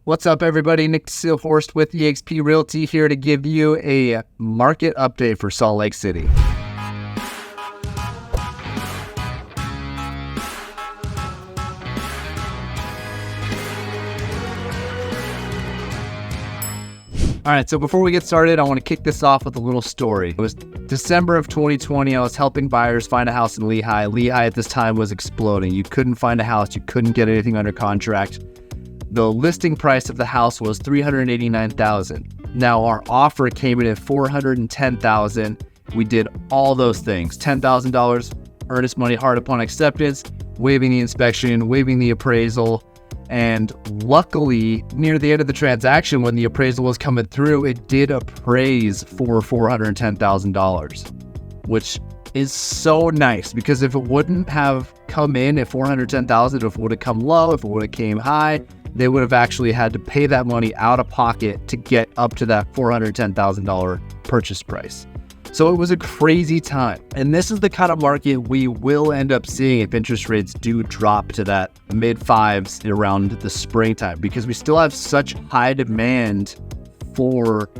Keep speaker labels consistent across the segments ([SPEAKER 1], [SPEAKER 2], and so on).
[SPEAKER 1] What's up, everybody? Nic DeSeelhorst with eXp Realty here to give you a market update for Salt Lake City. All right, so before we get started, I want to kick this off with a little story. It was December of 2020. I was helping buyers find a house in Lehigh. Lehigh at this time was exploding. You couldn't find a house. You couldn't get anything under contract. The listing price of the house was $389,000. Now our offer came in at $410,000. We did all those things: $10,000 earnest money hard upon acceptance, waiving the inspection, waiving the appraisal. And luckily, near the end of the transaction, when the appraisal was coming through, it did appraise for $410,000, which is so nice, because if it wouldn't have come in at $410,000, if it would have come low, if it would have came high, they would have actually had to pay that money out of pocket to get up to that $410,000 purchase price. So it was a crazy time. And this is the kind of market we will end up seeing if interest rates do drop to that mid fives around the springtime, because we still have such high demand for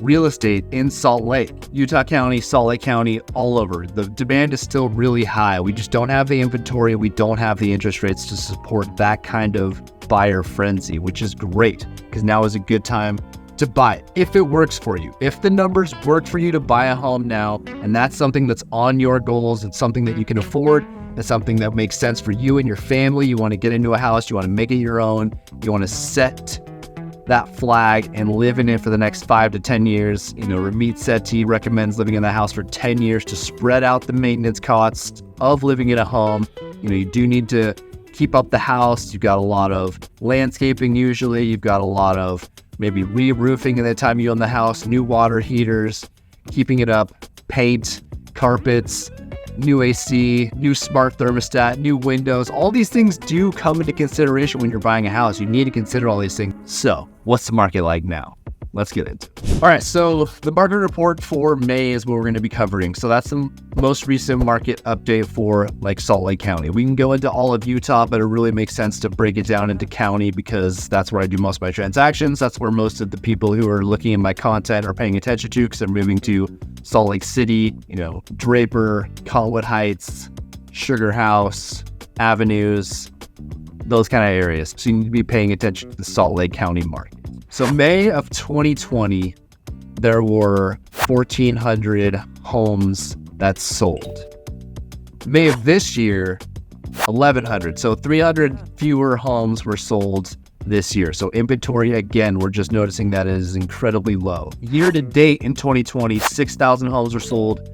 [SPEAKER 1] real estate in Salt Lake, Utah County, Salt Lake County, all over. The demand is still really high. We just don't have the inventory. We don't have the interest rates to support that kind of buyer frenzy, which is great, because now is a good time to buy it if it works for you. If the numbers work for you to buy a home now, and that's something that's on your goals, it's something that you can afford, it's something that makes sense for you and your family, you want to get into a house, you want to make it your own, you want to set that flag and live in it for the next 5 to 10 years. Ramit Sethi recommends living in the house for 10 years to spread out the maintenance costs of living in a home. You do need to keep up the house. You've got a lot of landscaping usually. You've got a lot of maybe re-roofing in the time you own the house, new water heaters, keeping it up, paint, carpets, new AC, new smart thermostat, new windows. All these things do come into consideration when you're buying a house. You need to consider all these things. So what's the market like now? Let's get into it. All right, so the market report for May is what we're going to be covering. So that's the most recent market update for Salt Lake County. We can go into all of Utah, but it really makes sense to break it down into county, because that's where I do most of my transactions. That's where most of the people who are looking at my content are paying attention to, because they're moving to Salt Lake City, Draper, Colwood Heights, Sugar House, Avenues, those kind of areas. So you need to be paying attention to the Salt Lake County market. So May of 2020, there were 1,400 homes that sold. May of this year, 1,100. So 300 fewer homes were sold this year. So inventory, again, we're just noticing that is incredibly low. Year to date in 2020, 6,000 homes were sold.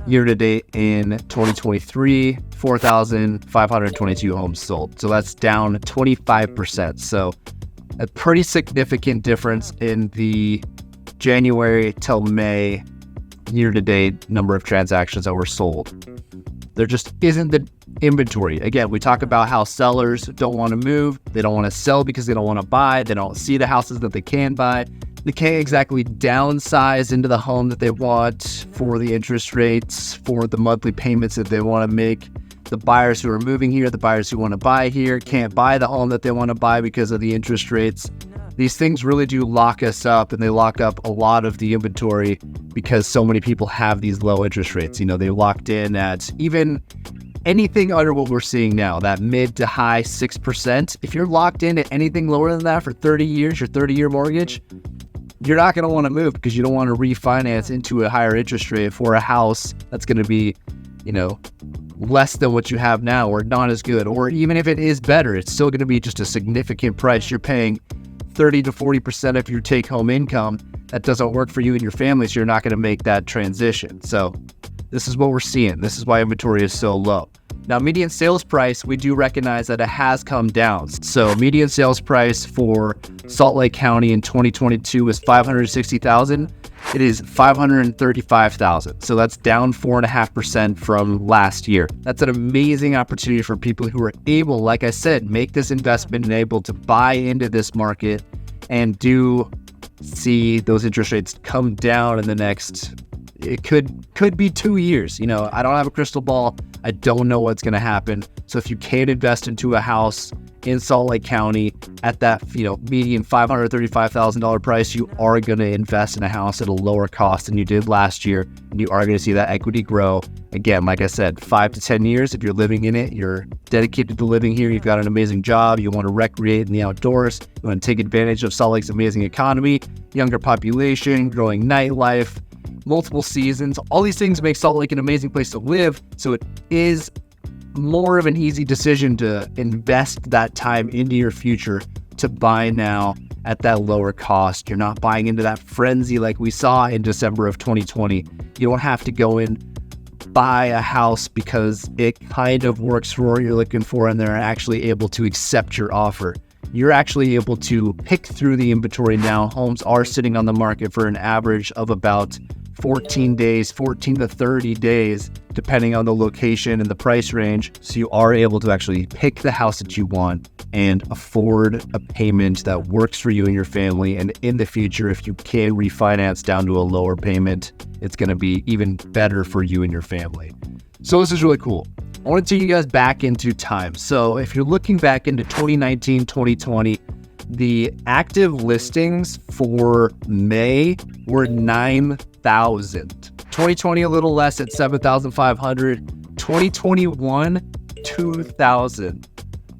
[SPEAKER 1] Year to date in 2023, 4,522 homes sold. So that's down 25%. So a pretty significant difference in the January till May year-to-date number of transactions that were sold. There just isn't the inventory. Again, we talk about how sellers don't want to move. They don't want to sell because they don't want to buy. They don't see the houses that they can buy. They can't exactly downsize into the home that they want for the interest rates, for the monthly payments that they want to make. The buyers who are moving here, the buyers who want to buy here, can't buy the home that they want to buy because of the interest rates. These things really do lock us up, and they lock up a lot of the inventory because so many people have these low interest rates. They locked in at even anything under what we're seeing now, that mid to high 6%. If you're locked in at anything lower than that for 30 years, your 30-year mortgage, you're not going to want to move, because you don't want to refinance into a higher interest rate for a house that's going to be, less than what you have now, or not as good. Or even if it is better, it's still going to be just a significant price. You're paying 30 to 40% of your take-home income. That doesn't work for you and your family, so you're not going to make that transition. So this is what we're seeing. This is why inventory is so low. Now, median sales price, we do recognize that it has come down. So median sales price for Salt Lake County in 2022 was $560,000. It is $535,000. So that's down 4.5% from last year. That's an amazing opportunity for people who are able, like I said, make this investment and able to buy into this market and do see those interest rates come down in the next, it could be 2 years. I don't have a crystal ball. I don't know what's going to happen. So if you can't invest into a house in Salt Lake County at that, median $535,000 price, you are going to invest in a house at a lower cost than you did last year. And you are going to see that equity grow. Again, like I said, 5 to 10 years, if you're living in it, you're dedicated to living here, you've got an amazing job, you want to recreate in the outdoors, you want to take advantage of Salt Lake's amazing economy, younger population, growing nightlife, multiple seasons. All these things make Salt Lake an amazing place to live. So it is more of an easy decision to invest that time into your future to buy now at that lower cost. You're not buying into that frenzy like we saw in December of 2020. You don't have to go in, buy a house because it kind of works for what you're looking for and they're actually able to accept your offer. You're actually able to pick through the inventory now. Homes are sitting on the market for an average of about 14 to 30 days, depending on the location and the price range. So you are able to actually pick the house that you want and afford a payment that works for you and your family. And in the future, if you can refinance down to a lower payment, it's going to be even better for you and your family. So this is really cool. I want to take you guys back into time. So if you're looking back into 2019, 2020, the active listings for May were 9,000. 2020, a little less at 7,500. 2021, 2,000.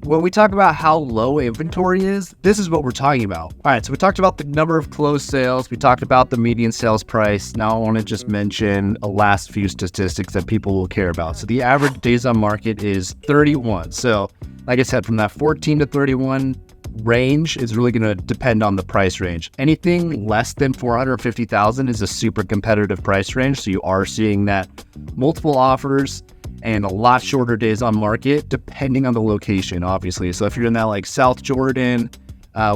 [SPEAKER 1] When we talk about how low inventory is, this is what we're talking about. All right, so we talked about the number of closed sales. We talked about the median sales price. Now I want to just mention a last few statistics that people will care about. So the average days on market is 31. So like I said, from that 14 to 31 range is really going to depend on the price range. Anything less than 450,000 is a super competitive price range. So you are seeing that multiple offers and a lot shorter days on market, depending on the location, obviously. So if you're in that like South Jordan,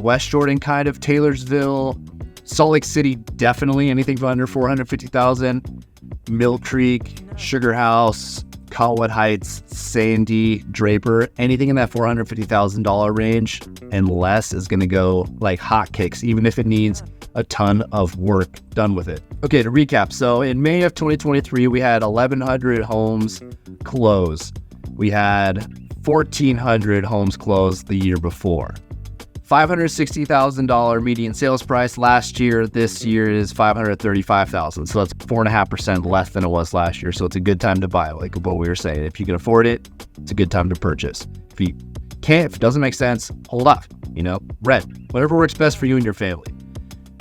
[SPEAKER 1] West Jordan kind of, Taylorsville, Salt Lake City, definitely anything from under 450,000, Mill Creek, Sugar House, Colwood Heights, Sandy, Draper, anything in that $450,000 range and less is going to go like hotcakes, even if it needs a ton of work done with it. Okay, to recap. So in May of 2023, we had 1,100 homes close. We had 1,400 homes closed the year before. $560,000 median sales price last year. This year is $535,000. So that's 4.5% less than it was last year. So it's a good time to buy, like what we were saying. If you can afford it, it's a good time to purchase. If you can't, if it doesn't make sense, hold off, rent, whatever works best for you and your family.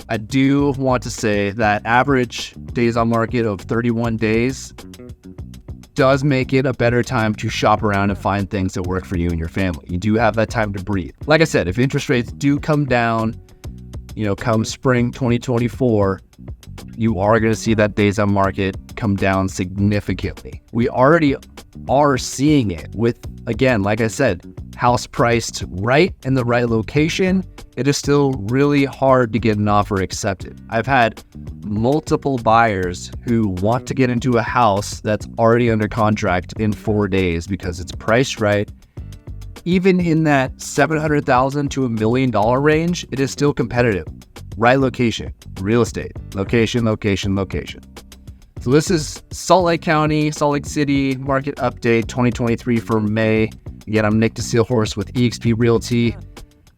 [SPEAKER 1] I do want to say that average days on market of 31 days does make it a better time to shop around and find things that work for you and your family. You do have that time to breathe. Like I said, if interest rates do come down, come spring 2024, you are going to see that days on market come down significantly. We already are seeing it with, again, like I said, house priced right in the right location. It is still really hard to get an offer accepted. I've had multiple buyers who want to get into a house that's already under contract in 4 days because it's priced right. Even in that $700,000 to $1 million range, it is still competitive. Right location, real estate, location. So this is Salt Lake County, Salt Lake City market update 2023 for May. Again, I'm Nic DeSeelhorst with eXp Realty.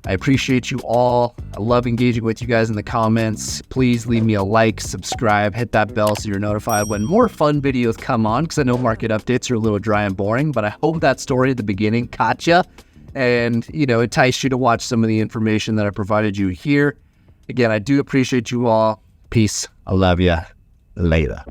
[SPEAKER 1] I appreciate you all. I love engaging with you guys in the comments. Please leave me a like, subscribe, hit that bell so you're notified when more fun videos come on, because I know market updates are a little dry and boring, but I hope that story at the beginning caught you and, enticed you to watch some of the information that I provided you here. Again, I do appreciate you all. Peace. I love you. Later.